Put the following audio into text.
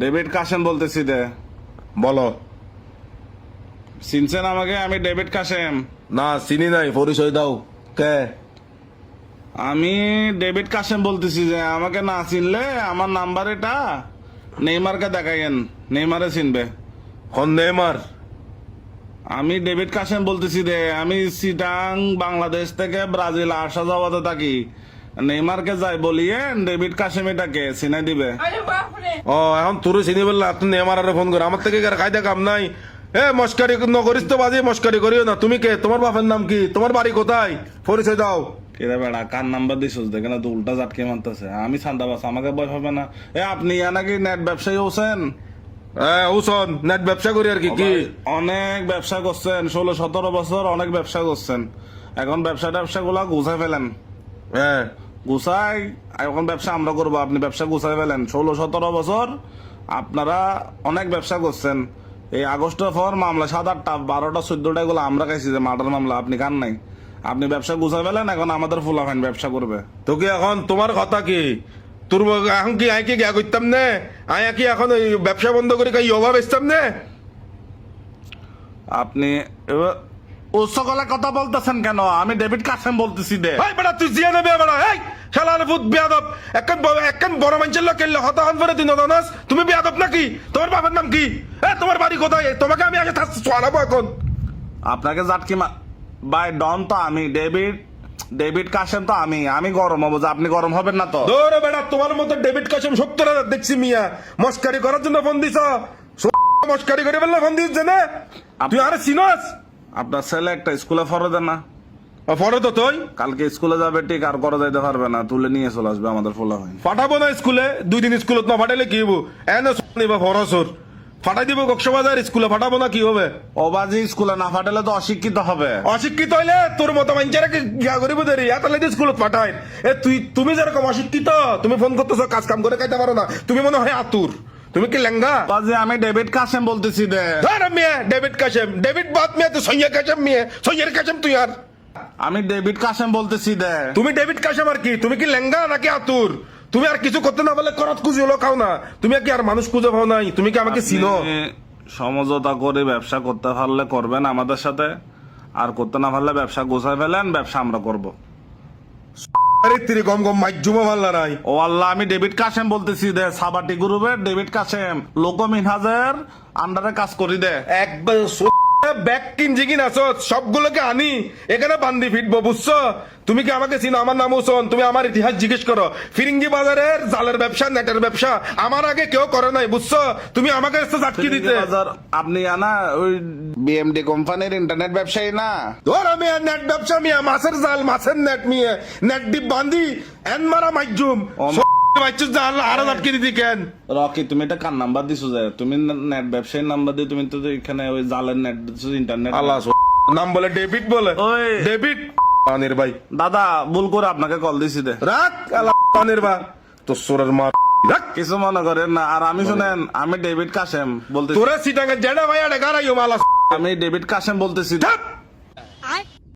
David Kasem বলতেছি দে। বলো। চিনছেন আমাকে? আমি ডেভিড কাসেম। না চিনি নাই, পরিচয় দাও। কে? আমি ডেভিড কাসেম বলতেছি যে আমাকে না চিনলে আমার নাম্বার এটা নেইমারকে দেখাইয়েন, নেইমারে চিনবে। কোন নেইমার? আমি ডেভিড কাসেম বলতেছি রে, আমি চিটাং বাংলাদেশ থেকে ব্রাজিল আসা যাওয়াতে থাকি। নেইমারকে যাই বলিয়ে ডেভিড কাসেম এটাকে চিনাই দিবে। ও এখন তোরে চিনি বললে আপনি নেইমার ফোন করে আমার থেকে কায়দা কাম নাই। এ মস্কারি নকরিস তো, বাজে মস্কারি করিও না। তুমি কে? তোমার বাপের নাম কি? তোমার বাড়ি কোথায়? পরিচয় দাও। কেরে বেড়া কার নাম্বার দিছিস? দেখে না তো উল্টা জাটকে মানতেছে। আমি ছান্দাবাস, আমাকে ভয় হবে না। এ আপনি ইয়া নাকি নেট ব্যবসায়ী হোসেন? উসন নেট ব্যবসা করি আর কি। কি অনেক ব্যবসা করছেন, 16-17 বছর অনেক ব্যবসা করছেন। এখন ব্যবসা গুলা গুছাই ফেলেন। হ্যাঁ গুছাই, এখন ব্যবসা আমরা করবো, আপনি ব্যবসা গুছাই ফেলেন। 16-17 বছর আপনারা অনেক ব্যবসা করছেন। এই আগস্টের পর মামলা 7-8টা 12টা 14টা এগুলো আমরা খাইছি, যে মার্ডার মামলা আপনি খান নাই। আপনি ব্যবসা গুছাই ফেলেন, এখন আমাদের ফুলাফাইন ব্যবসা করবে। তো কি এখন তোমার কথা কি? তোর এখন কি আয় কি গিয়া করতাম নে? আয় কি এখন ওই ব্যবসা বন্ধ করে ইয়োগা বেচতাম নে? আপনি উচ্চ গলায় কথা বলতেছেন কেন? আমি ডেভিড কাসেম বলতেছি দে। এই বেটা তুই জিয়া নেবে বেটা। এই শালার ভূত বেয়াদব। একখান বড় মানুষের লোক কেলে হতাহন করে তুই নদানাস। তুমি বেয়াদব নাকি? তোমার বাবার নাম কি? তোমার বাড়ি কোথায়? তোমাকে আমি আগে ছড়াবো এখন। আপনাকে জাটকি বাই ডন তো আমি, ডেভিড কাসেম তো আমি গরম হবো যে আপনি গরম হবেন না তো? দৌড়ে বেটা, তোমার মতো ডেভিড কাসেম 70,000 দেখছি মিয়া। মস্কারি করার জন্য ফোন দিছ। মস্কারি করে বললে ফোন দিচ্ছে না? তুই আরে চিনস? আপনার ছেলে একটা স্কুলে ফরো দেন না? ফটো তো তুই কালকে স্কুলে যাবে ঠিক, আর করে যাইতে পারবে না, তুলে নিয়ে চলে আসবে আমাদের ফোলা হয়। ফাটাবো না স্কুলে? 2 দিন স্কুলত না ফাটাইলে কি হবো? নিবা ফরসর ফাটাই দিব কক্সবাজার স্কুলে, ফাটাবো না কি হবে? অবাজি স্কুলে না ফাটালে তো অশিক্ষিত হবে। অশিক্ষিত হইলে তোর মতো মানুষেরা গিয়া করিব দেরি এতলে স্কুলত পাঠায়। তুমি যেরকম অশিক্ষিত, তুমি ফোন করতেছো, কাজ কাম করে খাইতে পারো না। তুমি মনে হয় আতুর। তুমি কি লেঙ্গা? বাজি আমি ডেভিড কাসেম বলতেছি দে। মিয়া ডেভিড কাসেম, ডেভিড বাদ মিয়া তুই সৈয়া কাসেম মিয়া, সৈয়ের কাসেম তুই আর। আমি ডেভিড কাসেম বলতেছি দে। তুমি ডেভিড কাসেম আর কি? তুমি কি লেঙ্গা নাকি আতুর? তুমি আর কিছু করতে না বলে করত খুঁজি হলো খাও না। তুমি কি আর মানুষ খুঁজে পাও নাই? তুমি কি আমাকে চিনো? সমঝোতা করে ব্যবসা করতে পারলে করবেন আমাদের সাথে, আর করতে না পারলে ব্যবসা গোছাই ফেলেন, ব্যবসা আমরা করব। আরে তিরি গম গম মাইজুমা ভাল্লা নাই। ও আল্লাহ, আমি ডেভিড কাসেম বলতেছি দে, সাবাটি গ্রুপের ডেভিড কাসেম, লোক মিনহাজের আন্ডারে কাজ করি দে। একবার ব্যাগ কিনছি কিনা সবগুলোকে আনি এখানে বান্দি ফিটবো, বুঝছো? তুমি কি আমাকে চিনো? আমার নাম হোসেন। তুমি আমার ইতিহাস জিজ্ঞেস করো। ফিরিঙ্গি বাজারের জালের ব্যবসা, নেটের ব্যবসা আমার আগে কেউ করে নাই, বুঝছো? তুমি আমাকে চাটকি দিতে। আপনি আনা ওই বিএমডি কোম্পানির ইন্টারনেট ব্যবসায়ী না? ধর আমি নেট ব্যবসা মিয়া, মাছের জাল, মাছের নেট মিয়া, নেট ডিপ বান্ধি এন মারা মাইজুম রকি, তুমি এটা কার নাম্বার দিছো? যে তুমি নেট ব্যবসায়ীর নাম্বার দিয়ে তুমি তো এখানে ওই জালের নেট দিছো, ইন্টারনেট নাম বলে ডেভিড বলে। ওই ডেভিড পানির ভাই। দাদা ভুল করে আপনাকে কল দিছি দে। রাখ পানির ভাই তো সোরের মা। কিছু মনে করেন না। আর আমি শুনেন, আমি ডেভিড কাসেম বলতেছি। তোরা সিটাঙ্গা জেডা ভাই আড়ে গারাইও মালা। আমি ডেভিড কাসেম বলতেছি।